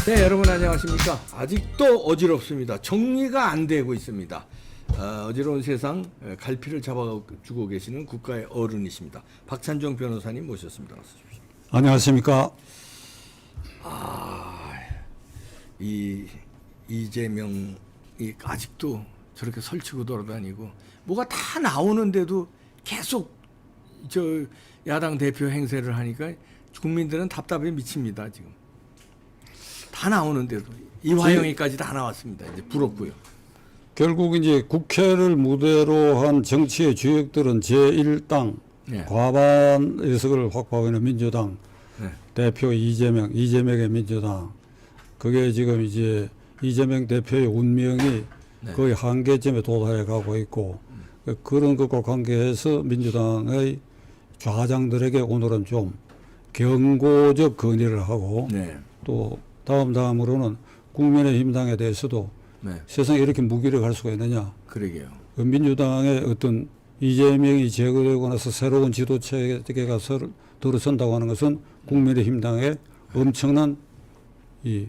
네, 여러분 안녕하십니까. 아직도 어지럽습니다. 정리가 안 되고 있습니다. 어지러운 세상 갈피를 잡아주고 계시는 국가의 어른이십니다. 박찬종 변호사님 모셨습니다. 어서 오십시오. 안녕하십니까. 이재명이 아직도 저렇게 설치고 돌아다니고 뭐가 다 나오는데도 계속 저 야당 대표 행세를 하니까 국민들은 답답해 미칩니다. 지금 다 나오는데도 이화영이까지 다 나왔습니다. 이제 부럽고요. 결국 이제 국회를 무대로 한 정치의 주역들은 제1당 네. 과반 의석을 확보하고 있는 민주당 네. 대표 이재명의 민주당, 그게 지금 이제 이재명 대표의 운명이 네. 거의 한계점에 도달해 가고 있고, 그런 것과 관계해서 민주당의 좌장들에게 오늘은 좀 경고적 건의를 하고, 네. 또 다음으로는 국민의힘당에 대해서도 네. 세상에 이렇게 무기력할 수가 있느냐. 그러게요. 그 민주당의 어떤 이재명이 제거되고 나서 새로운 지도체계가 들어선다고 하는 것은 국민의힘당의 엄청난 이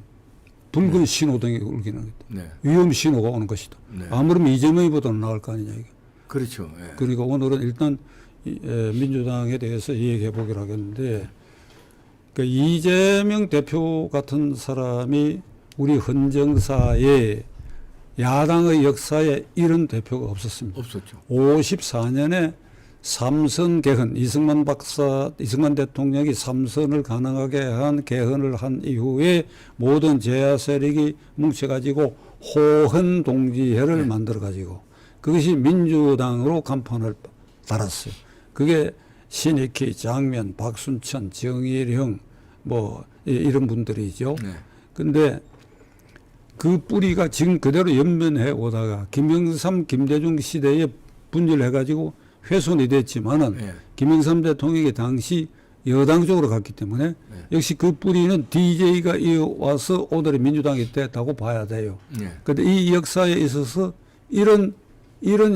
붉은 신호등이 울리는 것이다. 네. 위험 신호가 오는 것이다. 네. 아무래도 이재명이보다는 나을 거 아니냐 이게. 그렇죠. 예. 그러니까 오늘은 일단 민주당에 대해서 얘기해 보기로 하겠는데, 그 이재명 대표 같은 사람이 우리 헌정사에, 야당의 역사에 이런 대표가 없었습니다. 없었죠. 54년에 삼선 개헌, 이승만 대통령이 삼선을 가능하게 한 개헌을 한 이후에 모든 제야 세력이 뭉쳐가지고 호헌 동지회를 만들어가지고 그것이 민주당으로 간판을 달았어요. 그게 신익희, 장면, 박순천, 정일형 뭐 이런 분들이죠. 네. 근데 그 뿌리가 지금 그대로 연면해 오다가 김영삼, 김대중 시대에 분열해가지고 훼손이 됐지만은 네. 김영삼 대통령이 당시 여당 쪽으로 갔기 때문에 역시 그 뿌리는 DJ가 이어와서 오늘의 민주당이 됐다고 봐야 돼요. 네. 그런데 이 역사에 있어서 이런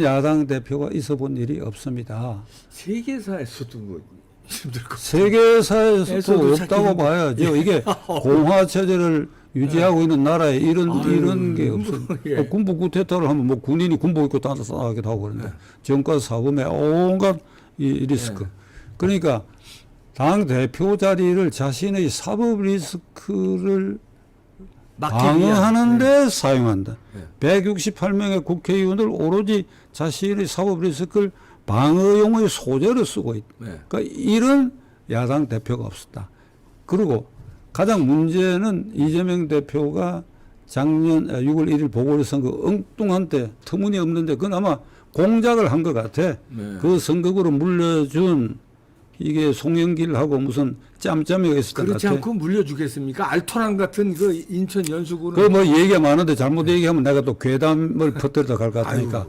야당 대표가 있어 본 일이 없습니다. 세계사에서도 뭐 힘들 것 세계사에서도 없다고 봐야죠. 이게 공화 체제를 유지하고 있는 나라에 이런 게 없어요. 예. 군부 쿠데타를 하면 뭐 군인이 군복 입고 따라싸기도 하고 그러는데 정가 사범에 온갖 이 리스크. 그러니까 당 대표 자리를 자신의 사법 리스크를 방어하는데 사용한다. 168명의 국회의원을 오로지 자신의 사법 리스크를 방어용의 소재로 쓰고 있다. 그러니까 이런 야당 대표가 없었다. 그리고 가장 문제는 이재명 대표가 작년 6월 1일 보궐선거 엉뚱한 때 터무니없는데 그건 아마 공작을 한 것 같아. 그 선거구로 물려준 이게 송영길하고 무슨 짬짬이가 있었던 것 그렇지 같아. 않고 물려주겠습니까? 알토란 같은 그 인천 연수구는 그 뭐 얘기가 많은데 잘못 얘기하면 내가 또 괴담을 퍼뜨리다 갈 것 같으니까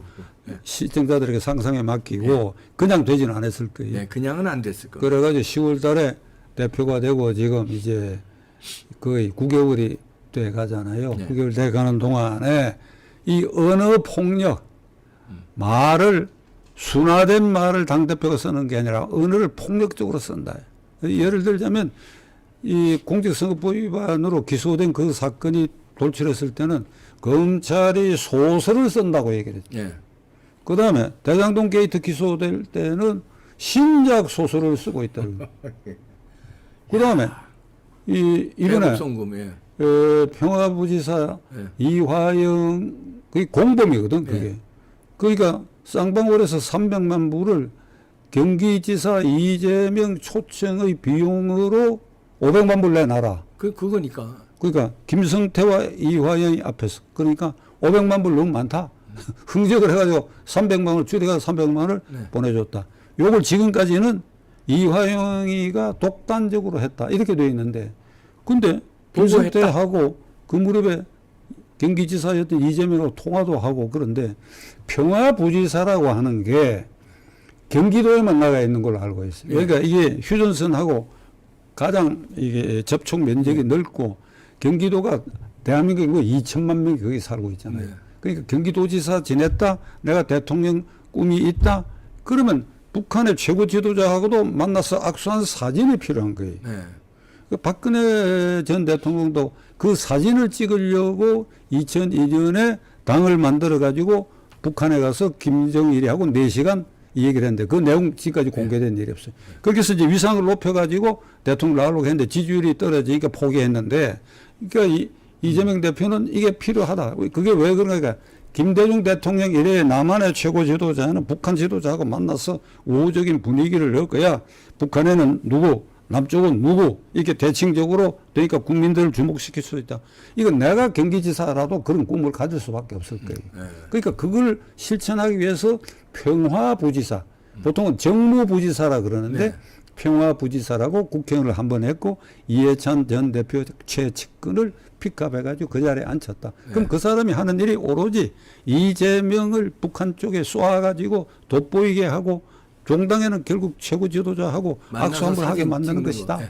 시청자들에게 상상에 맡기고 그냥 되지는 않았을 거예요. 네, 그냥은 안 됐을 거예요. 그래가지고 10월 달에 대표가 되고 지금 이제 거의 9개월이 돼 가잖아요. 9개월 돼 가는 동안에 이 언어 폭력, 말을 순화된 말을 당대표가 쓰는 게 아니라 언어를 폭력적으로 쓴다. 예를 들자면 이 공직선거법 위반으로 기소된 그 사건이 돌출했을 때는 검찰이 소설을 쓴다고 얘기를 했죠. 예. 그 다음에 대장동 게이트 기소될 때는 신작 소설을 쓰고 있다는 거. 그 다음에 이번에 평화부지사 이화영 그게 공범이거든. 그게. 그러니까 쌍방울에서 300만 불을 경기지사 이재명 초청의 비용으로 500만 불 내놔라. 그거니까. 그러니까 김성태와 이화영이 앞에서 그러니까 500만 불 너무 많다. 흥정을 해가지고 300만 원을 줄여가지고 300만 원을 보내줬다. 요걸 지금까지는 이화영이가 독단적으로 했다. 이렇게 되어 있는데 근데 김성태하고 그 무렵에 경기지사였던 이재명하고 통화도 하고 그런데 평화부지사라고 하는 게 경기도에만 나가 있는 걸로 알고 있어요. 그러니까 이게 휴전선하고 가장 이게 접촉 면적이 넓고 경기도가 대한민국에 2천만 명이 거기 살고 있잖아요. 그러니까 경기도지사 지냈다, 내가 대통령 꿈이 있다, 그러면 북한의 최고 지도자하고도 만나서 악수한 사진이 필요한 거예요. 그 박근혜 전 대통령도 그 사진을 찍으려고 2002년에 당을 만들어 가지고 북한에 가서 김정일이하고 4시간 이 얘기를 했는데 그 내용 지금까지 공개된 일이 없어요. 거기서 이제 위상을 높여가지고 대통령 나가려고 했는데 지지율이 떨어지니까 포기했는데 그러니까 이재명 대표는 이게 필요하다. 그게 왜 그런가? 김대중 대통령 이래에 남한의 최고 지도자는 북한 지도자하고 만나서 우호적인 분위기를 넣을 거야. 북한에는 누구, 남쪽은 누구 이렇게 대칭적으로 되니까 국민들을 주목시킬 수 있다. 이건 내가 경기지사라도 그런 꿈을 가질 수밖에 없을 거예요. 그러니까 그걸 실천하기 위해서 평화부지사, 보통은 정무부지사라 그러는데 네. 평화부지사라고 국회의원을 한 번 했고 이해찬 전 대표 최측근을 픽업해가지고 그 자리에 앉혔다. 그럼 그 사람이 하는 일이 오로지 이재명을 북한 쪽에 쏘아가지고 돋보이게 하고 종당에는 결국 최고 지도자하고 악수 한번 하게 만드는 것이다. 네.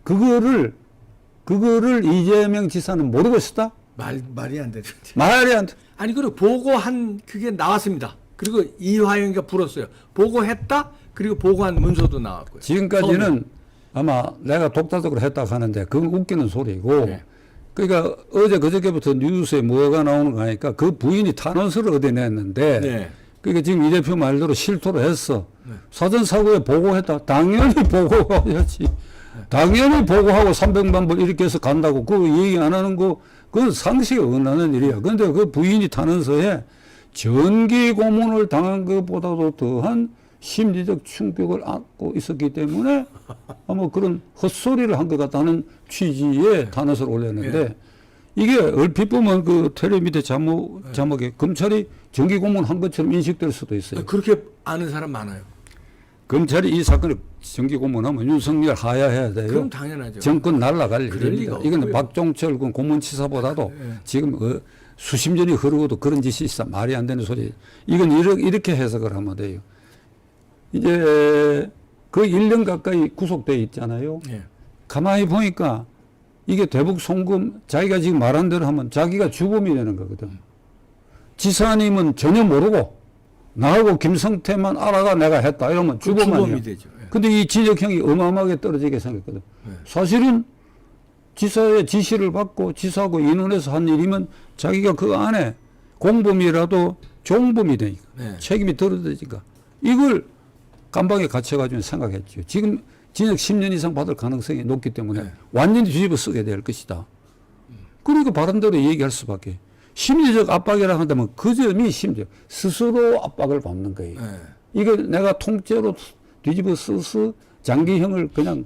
그거를 이재명 지사는 모르고 있었다? 말이 안 되죠. 말이 안 돼. 아니 그리고 보고한 그게 나왔습니다. 그리고 이화영이가 불었어요. 보고했다. 그리고 보고한 문서도 나왔고요. 지금까지는 처음에. 아마 내가 독자적으로 했다고 하는데 그건 웃기는 소리고 네. 그러니까 어제 그저께부터 뉴스에 뭐가 나오는 거 하니까 그 부인이 탄원서를 얻어냈는데 네. 그러니까 지금 이 대표 말대로 실토를 했어. 사전사고에 보고했다. 당연히 보고해야지. 당연히 보고하고 300만 불 이렇게 해서 간다고 그 얘기 안 하는 거 그건 상식에 어긋나는 일이야. 그런데 그 부인이 탄원서에 전기 고문을 당한 것보다도 더한 심리적 충격을 안고 있었기 때문에 아마 그런 헛소리를 한 것 같다는 취지의 탄원서를 올렸는데 이게 얼핏 보면 그 텔레 밑에 자막에 검찰이 전기 고문한 것처럼 인식될 수도 있어요. 그렇게 아는 사람 많아요. 검찰이 이 사건을 전기 고문하면 윤석열 하야해야 돼요. 그럼 당연하죠. 정권 날아갈 그럴 일입니다. 리가 이건 없고요. 박종철 그 고문치사보다도 지금 수십 년이 흐르고도 그런 짓이 있어 말이 안 되는 소리. 이건 이렇게 해석을 하면 돼요. 이제 그 1년 가까이 구속돼 있잖아요. 예. 가만히 보니까 이게 대북 송금 자기가 지금 말한 대로 하면 자기가 주범이 되는 거거든. 지사님은 전혀 모르고 나하고 김성태만 알아가 내가 했다 이러면 주범 아니야. 주범이 되죠. 예. 근데 이 진역형이 어마어마하게 떨어지게 생겼거든. 사실은 지사의 지시를 받고 지사하고 인원해서 한 일이면 자기가 그 안에 공범이라도 종범이 되니까 네. 책임이 떨어지니까 이걸 깜방에 갇혀가지고 생각했죠. 지금 진역 10년 이상 받을 가능성이 높기 때문에 네. 완전히 뒤집어 쓰게 될 것이다. 그러니까 바른대로 얘기할 수밖에. 심리적 압박이라 한다면 그 점이 심지어 스스로 압박을 받는 거예요. 네. 이걸 내가 통째로 뒤집어 써서 장기형을 그냥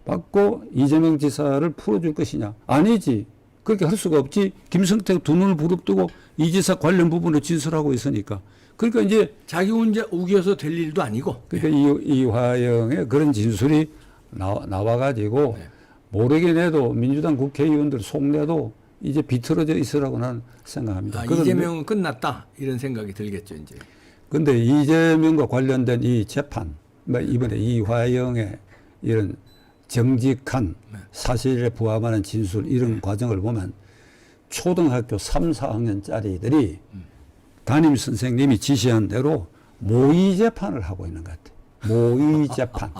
받고 이재명 지사를 풀어줄 것이냐. 아니지. 그렇게 할 수가 없지. 김성태가 두 눈을 부릅뜨고 이 지사 관련 부분을 진술하고 있으니까. 그러니까 이제 자기 혼자 우겨서 될 일도 아니고. 그러니까 이화영의 그런 진술이 나와가지고 네. 모르긴 해도 민주당 국회의원들 속내도 이제 비틀어져 있으라고 나는 생각합니다. 이재명은 끝났다 이런 생각이 들겠죠 이제. 그런데 이재명과 관련된 이 재판, 이번에 이화영의 이런 정직한 사실에 부합하는 진술 이런 과정을 보면 초등학교 3, 4학년짜리들이 담임 선생님이 지시한 대로 모의 재판을 하고 있는 것 같아요. 모의 재판.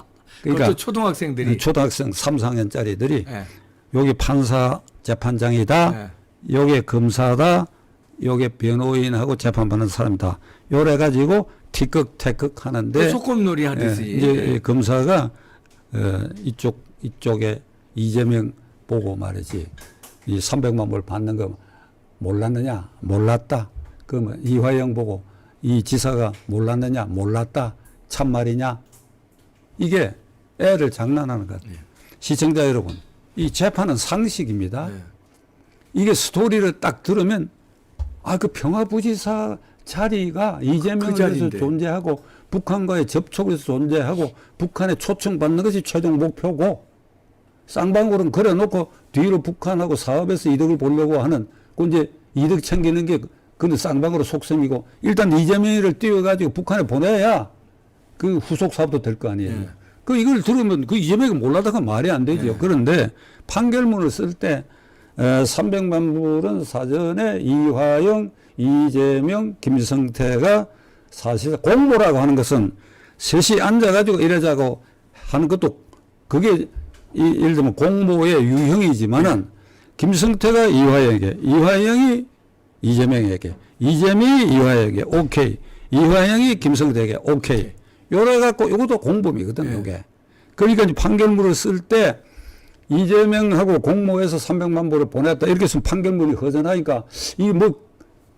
그러니까 초등학생들이 초등학생 3, 4학년짜리들이 네. 여기 판사 재판장이다. 네. 여기 검사다. 여기 변호인하고 재판받는 사람이다. 요래 가지고 티끌태끌 하는데 소꿉놀이 하듯이 이제 검사가 이쪽에 이재명 보고 말이지 이 300만 불 받는 거 몰랐느냐? 몰랐다. 그러면 이화영 보고 이 지사가 몰랐느냐? 몰랐다. 참말이냐? 이게 애를 장난하는 것 같아요. 시청자 여러분, 이 재판은 상식입니다. 네. 이게 스토리를 딱 들으면 그 평화부지사 자리가 이재명에서 자리인데. 존재하고 북한과의 접촉에서 존재하고 북한에 초청받는 것이 최종 목표고 쌍방울은 그래놓고 뒤로 북한하고 사업에서 이득을 보려고 하는 그 이제 이득 챙기는 게 그는 쌍방울의 속셈이고 일단 이재명을 띄워가지고 북한에 보내야 그 후속 사업도 될 거 아니에요. 네. 그 이걸 들으면 그 이재명이 몰라다가 말이 안 되죠. 네. 그런데 판결문을 쓸 때 300만 불은 사전에 이화영, 이재명, 김성태가 사실 공모라고 하는 것은 셋이 앉아가지고 이래자고 하는 것도 그게 예를 들면 공모의 유형이지만은 김성태가 이화영에게, 이화영이 이재명에게, 이재명이 이화영에게 오케이, 이화영이 김성태에게 오케이. 요래 갖고 이것도 공범이거든, 요게. 그러니까 이제 판결문을 쓸 때 이재명하고 공모해서 300만 불을 보냈다 이렇게 쓰면 판결문이 허전하니까 이 뭐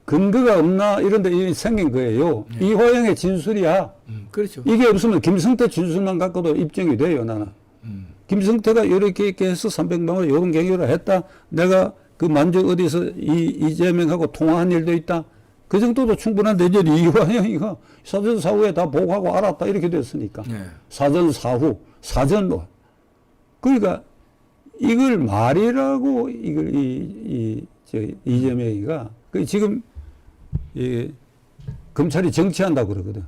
근거가 없나 이런 데 생긴 거예요. 이화영의 진술이야. 그렇죠. 이게 없으면 김성태 진술만 갖고도 입증이 돼요, 나는. 김성태가 이렇게 해서 300만 원 이런 경유를 했다. 내가 그 만주 어디서 이재명하고 통화한 일도 있다. 그 정도도 충분한데 이제 이화영이가 사전 사후에 다 보고하고 알았다 이렇게 됐으니까. 사전 사후 사전로. 그러니까 이걸 말이라고 이걸 이재명이가 그 지금 검찰이 정치한다고 그러거든.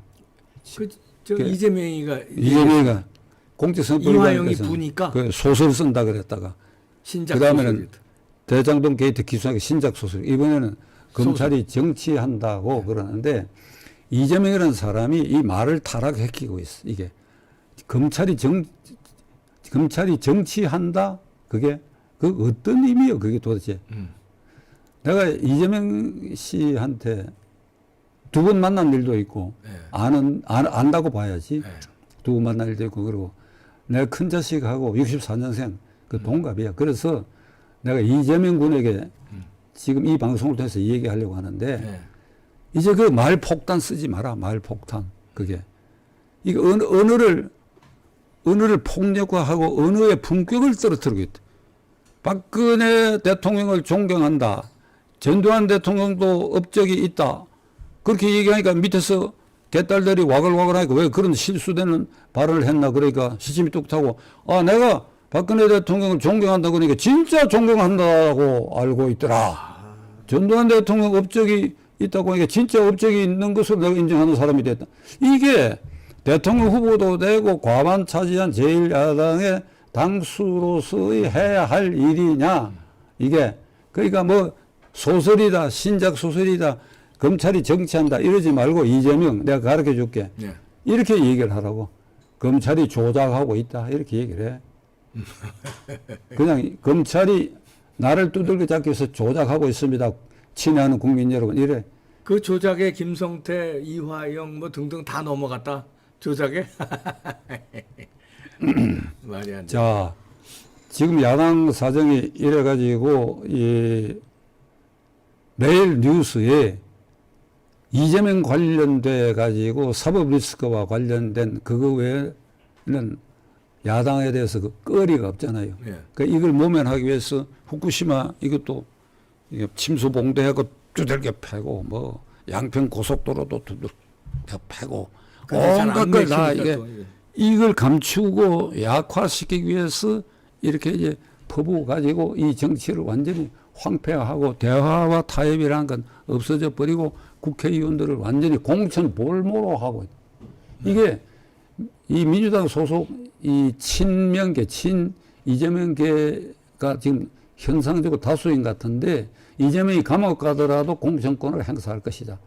이재명이가 공직선거 이화영이 부니까 그 소설 쓴다 그랬다가 그다음에는 대장동 게이트 기수하게 신작 소설. 이번에는 검찰이 정치한다고 그러는데 이재명이라는 사람이 이 말을 타락시키고 있어. 이게 검찰이 정치한다. 그게 그 어떤 의미요? 그게 도대체. 내가 이재명 씨한테 두 번 만난 일도 있고 안다고 봐야지. 두 번 만난 일도 있고 그리고 내가 큰 자식하고 64년생 그 동갑이야. 그래서 내가 이재명 군에게 지금 이 방송을 통해서 이 얘기하려고 하는데 이제 그 말폭탄 쓰지 마라. 말폭탄. 그게. 이거 언어를 폭력화하고 언어의 품격을 떨어뜨리고 있다. 박근혜 대통령을 존경한다. 전두환 대통령도 업적이 있다. 그렇게 얘기하니까 밑에서 개딸들이 와글와글 하니까 왜 그런 실수되는 발언을 했나. 그러니까 시침이 뚝 타고 내가 박근혜 대통령을 존경한다 그러니까 진짜 존경한다고 알고 있더라. 전두환 대통령 업적이 있다고 하니까 진짜 업적이 있는 것으로 내가 인정하는 사람이 됐다. 이게 대통령 후보도 되고 과반 차지한 제1야당의 당수로서의 해야 할 일이냐. 이게 그러니까 뭐 소설이다 신작 소설이다 검찰이 정치한다 이러지 말고 이재명 내가 가르쳐 줄게. 이렇게 얘기를 하라고. 검찰이 조작하고 있다 이렇게 얘기를 해. 그냥 검찰이 나를 두들겨 잡기 위해서 조작하고 있습니다. 친애하는 국민 여러분 이래. 그 조작에 김성태, 이화영 뭐 등등 다 넘어갔다. 조작에? 말이 안 돼. 자, 지금 야당 사정이 이래가지고 매일 뉴스에 이재명 관련돼 가지고 사법 리스크와 관련된 그거 외에는 야당에 대해서 그 거리가 없잖아요. 그러니까 이걸 모면하기 위해서 후쿠시마 이것도 침수봉대하고 두들겨 패고 뭐 양평 고속도로도 두들겨 패고 온갖 걸 다 이걸 감추고 약화시키기 위해서 이렇게 이제 퍼부어 가지고 이 정치를 완전히 황폐화하고 대화와 타협이라는 건 없어져 버리고 국회의원들을 완전히 공천볼모로 하고 이게 이 민주당 소속 이 친명계 친 이재명계가 지금 현상적으로 다수인 것 같은데 이재명이 감옥 가더라도 공천권을 행사할 것이다.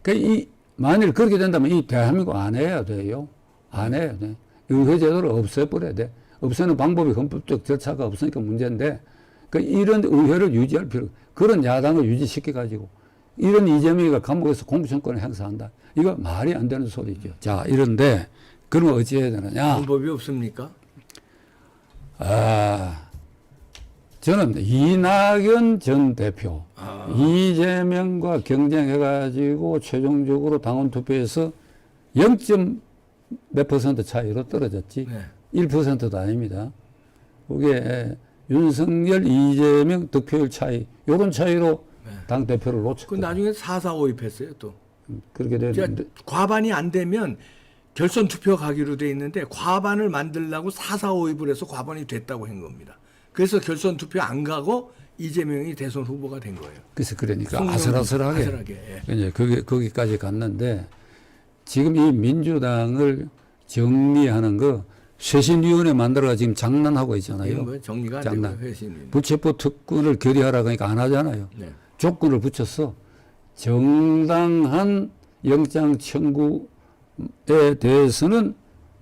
그러니까 만일 그렇게 된다면 이 대한민국 안 해야 돼요. 안 해야 돼. 의회제도를 없애버려야 돼. 없애는 방법이 헌법적 절차가 없으니까 문제인데 그러니까 이런 의회를 유지할 필요 그런 야당을 유지시켜가지고 이런 이재명이가 감옥에서 공천권을 행사한다. 이거 말이 안 되는 소리죠. 자 이런데 그러면 어찌해야 되느냐. 방법이 없습니까? 저는 이낙연 전 대표 이재명과 경쟁해가지고 최종적으로 당원 투표에서 0. 몇 % 차이로 떨어졌지. 1%도 아닙니다. 그게 윤석열, 이재명 득표율 차이, 요런 차이로 당대표를 놓쳤고. 그 나중에 4.4.5입 했어요, 또. 그렇게 되는데. 과반이 안 되면 결선 투표 가기로 돼 있는데 과반을 만들려고 4.4.5입을 해서 과반이 됐다고 한 겁니다. 그래서 결선 투표 안 가고 이재명이 대선 후보가 된 거예요. 그래서 그러니까 아슬아슬하게. 이제 거기까지 갔는데 지금 이 민주당을 정리하는 거 쇄신위원회 만들어가 지금 장난하고 있잖아요. 뭐 정리가 안 되고 쇄신위원회. 부체포 특권을 결의하라 그러니까 안 하잖아요. 조건을 붙였어. 정당한 영장 청구에 대해서는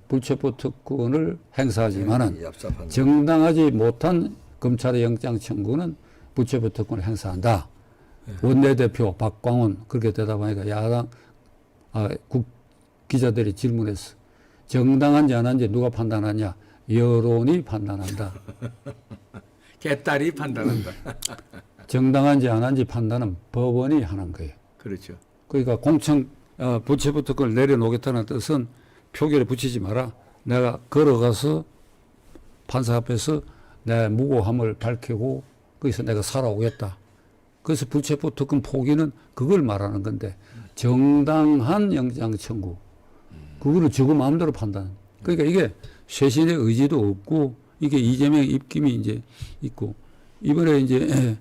불체포 특권을 행사하지만은 얍삽한 정당하지 못한 검찰의 영장 청구는 불체포 특권을 행사한다. 원내대표 박광훈 그렇게 대답하니까 야당 국 기자들이 질문했어. 정당한지 안 한지 누가 판단하냐? 여론이 판단한다. 개딸이 판단한다. 정당한지 안 한지 판단은 법원이 하는 거예요. 그렇죠. 그러니까 공청 불체포 특권을 내려놓겠다는 뜻은 표결에 붙이지 마라. 내가 걸어가서 판사 앞에서 내 무고함을 밝히고 거기서 내가 살아오겠다. 그래서 불체포 특권 포기는 그걸 말하는 건데 정당한 영장 청구 그거를 지구 마음대로 판단. 그러니까 이게 쇄신의 의지도 없고 이게 이재명의 입김이 이제 있고 이번에 이제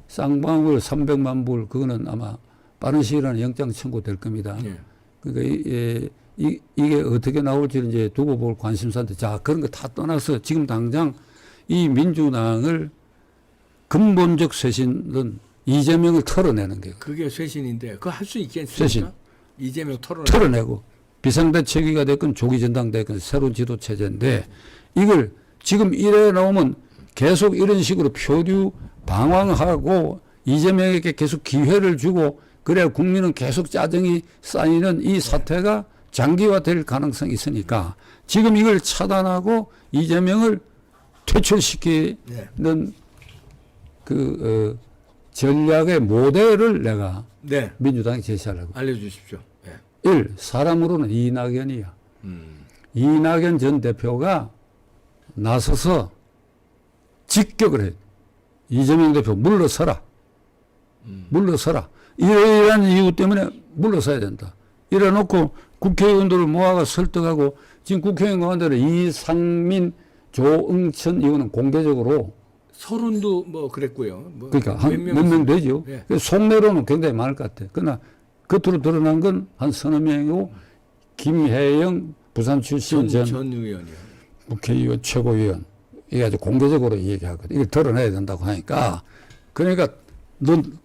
쌍방울 300만 불 그거는 아마 빠른 시일 안에 영장 청구될 겁니다. 예. 그러니까 이게 어떻게 나올지 이제 두고 볼 관심사인데 자 그런 거 다 떠나서 지금 당장 이 민주당을 근본적 쇄신은 이재명을 털어내는 거예요. 그게 쇄신인데 그거 할 수 있겠습니까? 쇄신. 이재명 털어내고 비상대책위가 됐건 조기전당됐건 새로운 지도체제인데 이걸 지금 이래 나오면 계속 이런 식으로 표류 방황하고 이재명에게 계속 기회를 주고 그래야 국민은 계속 짜증이 쌓이는 이 사태가 장기화될 가능성이 있으니까 지금 이걸 차단하고 이재명을 퇴출시키는 전략의 모델을 내가 네. 민주당이 제시하려고. 알려주십시오. 예. 1. 사람으로는 이낙연이야. 이낙연 전 대표가 나서서 직격을 해. 이재명 대표 물러서라. 물러서라. 이러한 이유 때문에 물러서야 된다. 이래놓고 국회의원들을 모아가 설득하고 지금 국회의원 가운데 이상민, 조응천 이거는 공개적으로 서른도 뭐 그랬고요. 뭐 그러니까 몇 명 되죠. 예. 속내로는 굉장히 많을 것 같아. 그러나 겉으로 드러난 건 한 서너 명이고 김혜영 부산 출신 전 의원이요. 국회의원 최고위원 이게 아주 공개적으로 얘기하거든. 이걸 드러내야 된다고 하니까 그러니까 넌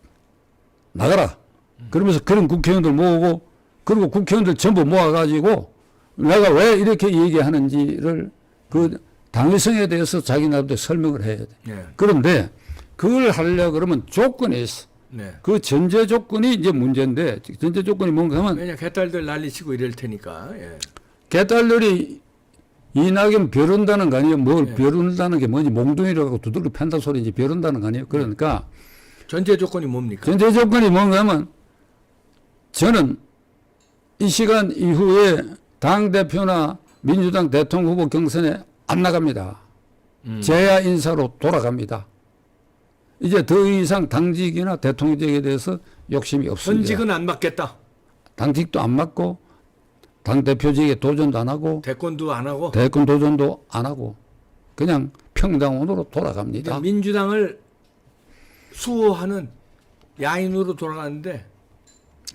나가라. 그러면서 그런 국회의원들 모으고 그리고 국회의원들 전부 모아가지고 내가 왜 이렇게 얘기하는지를 그 당위성에 대해서 자기 나름대로 설명을 해야 돼. 네. 그런데 그걸 하려고 그러면 조건이 있어. 네. 그 전제 조건이 이제 문제인데 전제 조건이 뭔가 하면 왜냐 개딸들 난리치고 이럴 테니까. 예. 개딸들이 이낙연 벼른다는 거 아니에요. 뭘 네. 벼른다는 게 뭔지 몽둥이라고 두들겨 팬다 소리인지 벼른다는 거 아니에요. 그러니까 전제 조건이 뭡니까? 전제 조건이 뭔가 하면 저는 이 시간 이후에 당대표나 민주당 대통령 후보 경선에 안 나갑니다. 제야 인사로 돌아갑니다. 이제 더 이상 당직이나 대통령직에 대해서 욕심이 없습니다. 현직은 안 맡겠다. 당직도 안 맡고 당대표직에 도전도 안 하고 대권도 안 하고. 대권 도전도 안 하고 그냥 평당원으로 돌아갑니다. 그러니까 민주당을 수호하는 야인으로 돌아가는데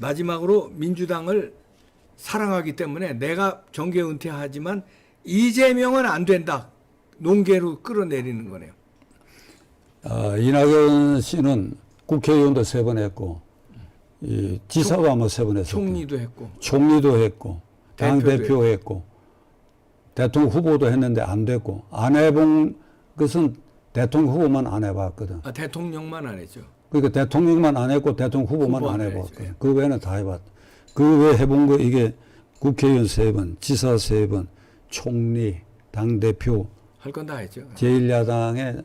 마지막으로 민주당을 사랑하기 때문에 내가 정계 은퇴하지만 이재명은 안 된다. 논개로 끌어내리는 거네요. 이낙연 씨는 국회의원도 3번 했고 이 지사도 아마 3번 했었고 총리도 했고 당대표 했고 대통령 후보도 했는데 안 됐고 안 해본 것은 대통령 후보만 안 해봤거든. 아, 대통령만 안 했죠. 그러니까 대통령만 안 했고 대통령 후보만 안 해봤거든. 예. 그 외에는 다 해봤. 그 외에 해본 거 이게 국회의원 3번, 지사 3번, 총리, 당대표 할 건 다 했죠. 제1야당의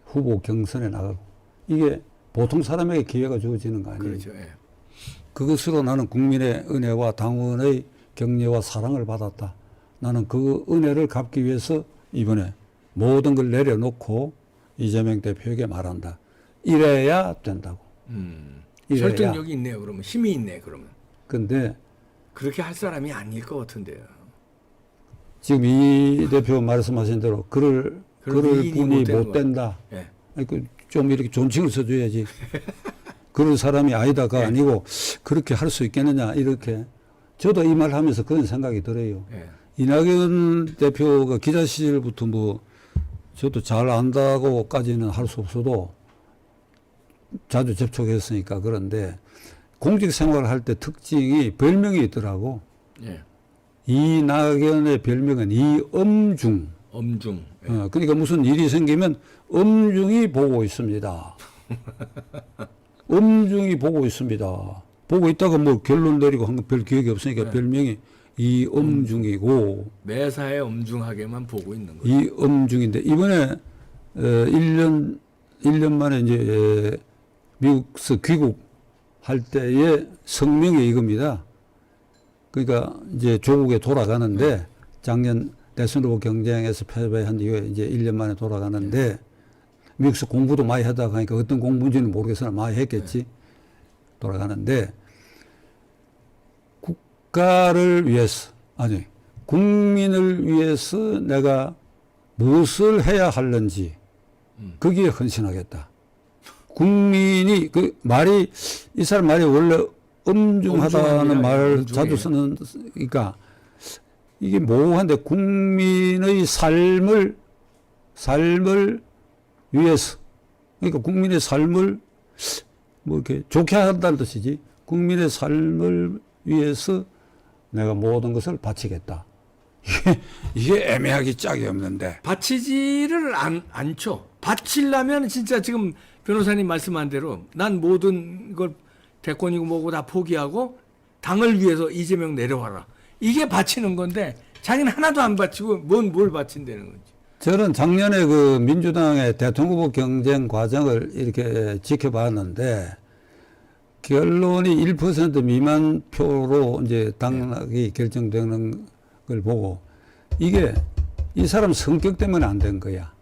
후보 경선에 나가고 이게 보통 사람에게 기회가 주어지는 거 아니에요. 그렇죠. 예. 그것으로 나는 국민의 은혜와 당원의 격려와 사랑을 받았다. 나는 그 은혜를 갚기 위해서 이번에 모든 걸 내려놓고 이재명 대표에게 말한다. 이래야 된다고. 이래야. 설득력이 있네요. 그러면 힘이 있네. 그러면. 근데 그렇게 할 사람이 아닐 것 같은데요. 지금 이 대표 말씀하신 대로 그럴 위인이 분이 되는 못 된다. 예. 좀 이렇게 존칭을 써줘야지. 그럴 사람이 아니다가 아니고 그렇게 할 수 있겠느냐 이렇게. 저도 이 말 하면서 그런 생각이 들어요. 예. 이낙연 대표가 기자 시절부터 뭐 저도 잘 안다고까지는 할 수 없어도 자주 접촉했으니까 그런데 공직 생활을 할 때 특징이 별명이 있더라고. 예. 이낙연의 별명은 이엄중. 엄중. 그러니까 무슨 일이 생기면 엄중히 보고 있습니다. 엄중히 보고 있습니다. 보고 있다가 뭐 결론 내리고 한 건 별 기억이 없으니까 네. 별명이 이엄중이고 매사에 엄중하게만 보고 있는 거예요. 이엄중인데 이번에 1년 만에 이제 미국에서 귀국할 때의 성명이 이겁니다. 그러니까 이제 조국에 돌아가는데 작년 대선 후보 경쟁에서 패배한 이후에 이제 1년 만에 돌아가는데 미국에서 공부도 많이 하다가 하니까 어떤 공부인지는 모르겠으나 많이 했겠지. 돌아가는데 국가를 위해서 아니 국민을 위해서 내가 무엇을 해야 하는지 거기에 헌신하겠다. 국민이 그 말이 이 사람 말이 원래 엄중하다는 말을 자주 쓰는 그러니까 이게 모호한데 국민의 삶을 위해서 그러니까 국민의 삶을 뭐 이렇게 좋게 한다는 뜻이지 국민의 삶을 위해서 내가 모든 것을 바치겠다. 이게 애매하기 짝이 없는데. 바치지를 않죠. 바치려면 진짜 지금 변호사님 말씀한 대로 난 모든 걸 대권이고 뭐고 다 포기하고 당을 위해서 이재명 내려와라. 이게 바치는 건데 자기는 하나도 안 바치고 뭘 바친다는 거지. 저는 작년에 그 민주당의 대통령 후보 경쟁 과정을 이렇게 지켜봤는데 결론이 1% 미만 표로 이제 당락이 결정되는 걸 보고 이게 이 사람 성격 때문에 안 된 거야.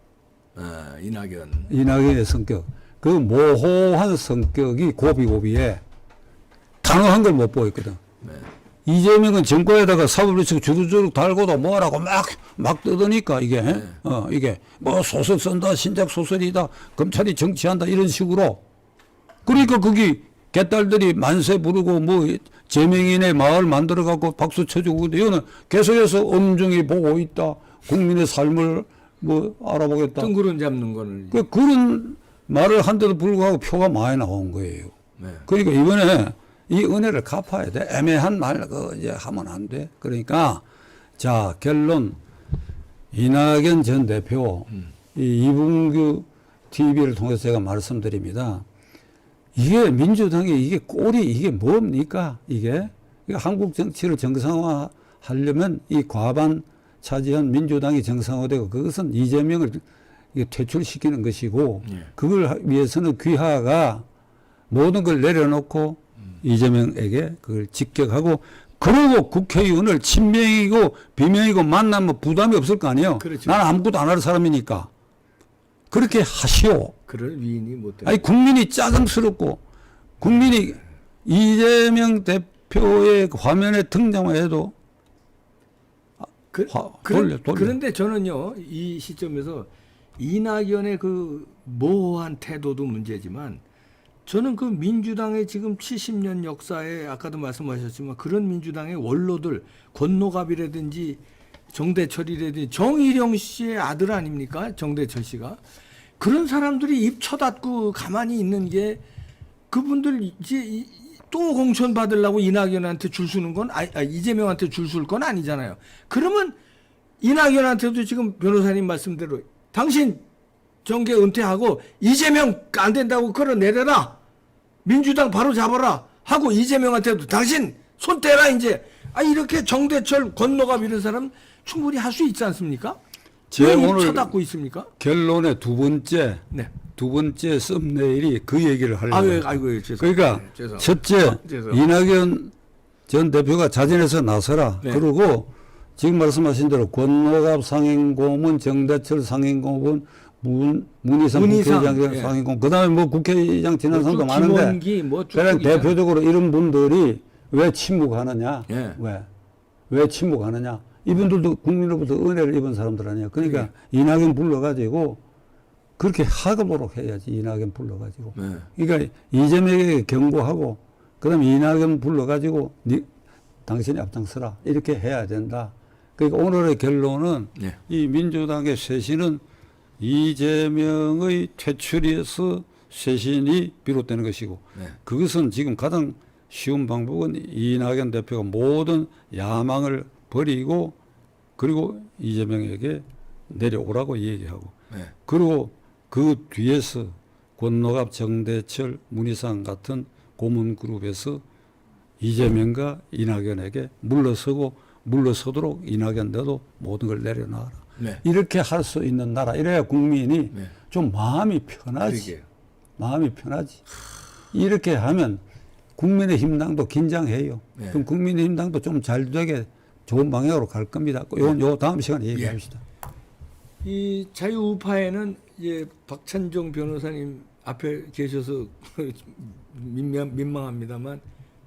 이낙연의 성격. 그 모호한 성격이 고비고비에 단호한 걸 못 보였거든. 네. 이재명은 정과에다가 사법리칙 주르주르 달고도 뭐라고 막 떠드니까 이게, 이게 뭐 소설 쓴다, 신작 소설이다, 검찰이 정치한다 이런 식으로. 그러니까 거기 개딸들이 만세 부르고 뭐 제명인의 마을 만들어갖고 박수 쳐주고 근데 이거는 계속해서 엄중히 보고 있다. 국민의 삶을 뭐 알아보겠다. 뜬구름 잡는 거는. 그런 말을 한데도 불구하고 표가 많이 나온 거예요. 네. 그러니까 이번에 이 은혜를 갚아야 돼. 애매한 말 이제 하면 안 돼. 그러니까 자 결론 이낙연 전 대표 이 이분규 TV를 통해서 제가 말씀드립니다. 이게 민주당이 이게 꼴이 이게 뭡니까? 이게 한국 정치를 정상화하려면 이 과반 차지한 민주당이 정상화되고 그것은 이재명을 퇴출시키는 것이고 그걸 위해서는 귀하가 모든 걸 내려놓고 이재명에게 그걸 직격하고 그리고 국회의원을 친명이고 비명이고 만나면 부담이 없을 거 아니에요. 그렇죠. 나는 아무것도 안 할 사람이니까. 그렇게 하시오. 그럴 위인이 못 돼. 아니 국민이 짜증스럽고 국민이 이재명 대표의 화면에 등장만 해도 돌려. 그런데 저는요 이 시점에서 이낙연의 그 모호한 태도도 문제지만 저는 그 민주당의 지금 70년 역사에 아까도 말씀하셨지만 그런 민주당의 원로들 권노갑이라든지 정대철이라든지 정일영 씨의 아들 아닙니까? 정대철 씨가. 그런 사람들이 입 쳐닫고 가만히 있는 게 그분들 이제 또 공천 받으려고 이낙연한테 줄 서는 건 이재명한테 줄 설 건 아니잖아요. 그러면 이낙연한테도 지금 변호사님 말씀대로 당신 정계 은퇴하고 이재명 안 된다고 끌어내려라. 민주당 바로 잡아라 하고 이재명한테도 당신 손 떼라 이제. 이렇게 정대철 권노갑 이런 사람 충분히 할 수 있지 않습니까? 왜 입 쳐닫고 있습니까? 결론의 두 번째 썸네일이 그 얘기를 하려고. 아이고, 죄송합니다. 그러니까 죄송합니다. 첫째 이낙연 전 대표가 자진해서 나서라. 네. 그리고 지금 말씀하신 대로 권노갑 상임고문, 정대철 상임고문, 문희상 국회의장 예. 상임고문, 그다음에 뭐 국회의장 지난 사람도 많은데, 김원기 그냥 대표적으로 이런 분들이 왜 침묵하느냐? 예. 왜 침묵하느냐? 이분들도 국민으로부터 은혜를 입은 사람들 아니야. 그러니까 이낙연 불러가지고 그렇게 하도록 해야지. 이낙연 불러가지고. 그러니까 이재명에게 경고하고 그다음에 이낙연 불러가지고 당신이 앞장서라 이렇게 해야 된다. 그러니까 오늘의 결론은 이 민주당의 쇄신은 이재명의 퇴출에서 쇄신이 비롯되는 것이고 그것은 지금 가장 쉬운 방법은 이낙연 대표가 모든 야망을 버리고 그리고 이재명에게 내려오라고 얘기하고 네. 그리고 그 뒤에서 권노갑, 정대철, 문희상 같은 고문그룹에서 이재명과 이낙연에게 물러서도록 이낙연 너도 모든 걸 내려놔라. 네. 이렇게 할 수 있는 나라. 이래야 국민이 네. 좀 마음이 편하지. 그러게요. 마음이 편하지. 이렇게 하면 국민의힘당도 긴장해요. 네. 그럼 국민의힘당도 좀 잘 되게 좋은 방향으로 갈 겁니다. 요 다음 시간에 얘기합시다. 이 자유우파에는 이제 박찬종 변호사님 앞에 계셔서 민망합니다만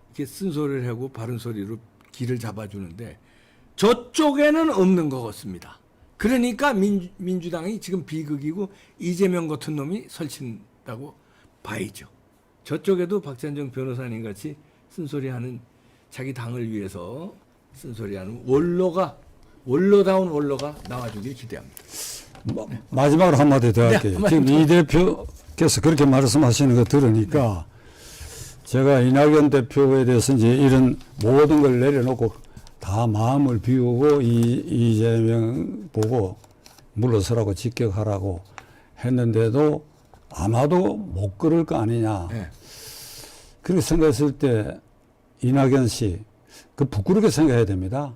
이렇게 쓴소리를 하고 바른 소리로 길을 잡아주는데 저쪽에는 없는 것 같습니다. 그러니까 민주당이 지금 비극이고 이재명 같은 놈이 설친다고 봐야죠. 저쪽에도 박찬종 변호사님 같이 쓴소리하는 자기 당을 위해서 쓴소리하는 원로다운 원로가 나와주길 기대합니다. 마지막으로 한마디 더 네, 할게요. 한마디 지금 이 대표께서 그렇게 말씀하시는 거 들으니까 제가 이낙연 대표에 대해서 이제 이런 모든 걸 내려놓고 다 마음을 비우고 이재명 보고 물러서라고 직격하라고 했는데도 아마도 못 그럴 거 아니냐. 네. 그렇게 생각했을 때 이낙연 씨, 그 부끄럽게 생각해야 됩니다.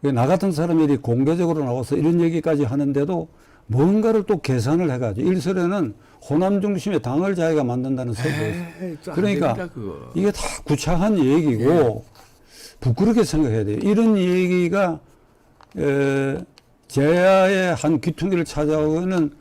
나 같은 사람이 공개적으로 나와서 이런 얘기까지 하는데도 뭔가를 또 계산을 해가지고 일설에는 호남 중심의 당을 자기가 만든다는 소리. 그러니까 이게 다 구차한 얘기고 부끄럽게 생각해야 돼요. 이런 얘기가 제야의 한 귀퉁이를 찾아오는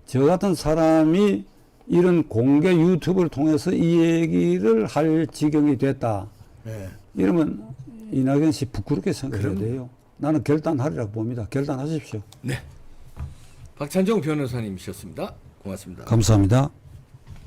저 같은 사람이 이런 공개 유튜브를 통해서 이 얘기를 할 지경이 됐다. 네. 이러면 이낙연 씨 부끄럽게 생각해야 돼요. 나는 결단하리라고 봅니다. 결단하십시오. 네. 박찬종 변호사님이셨습니다. 고맙습니다. 감사합니다.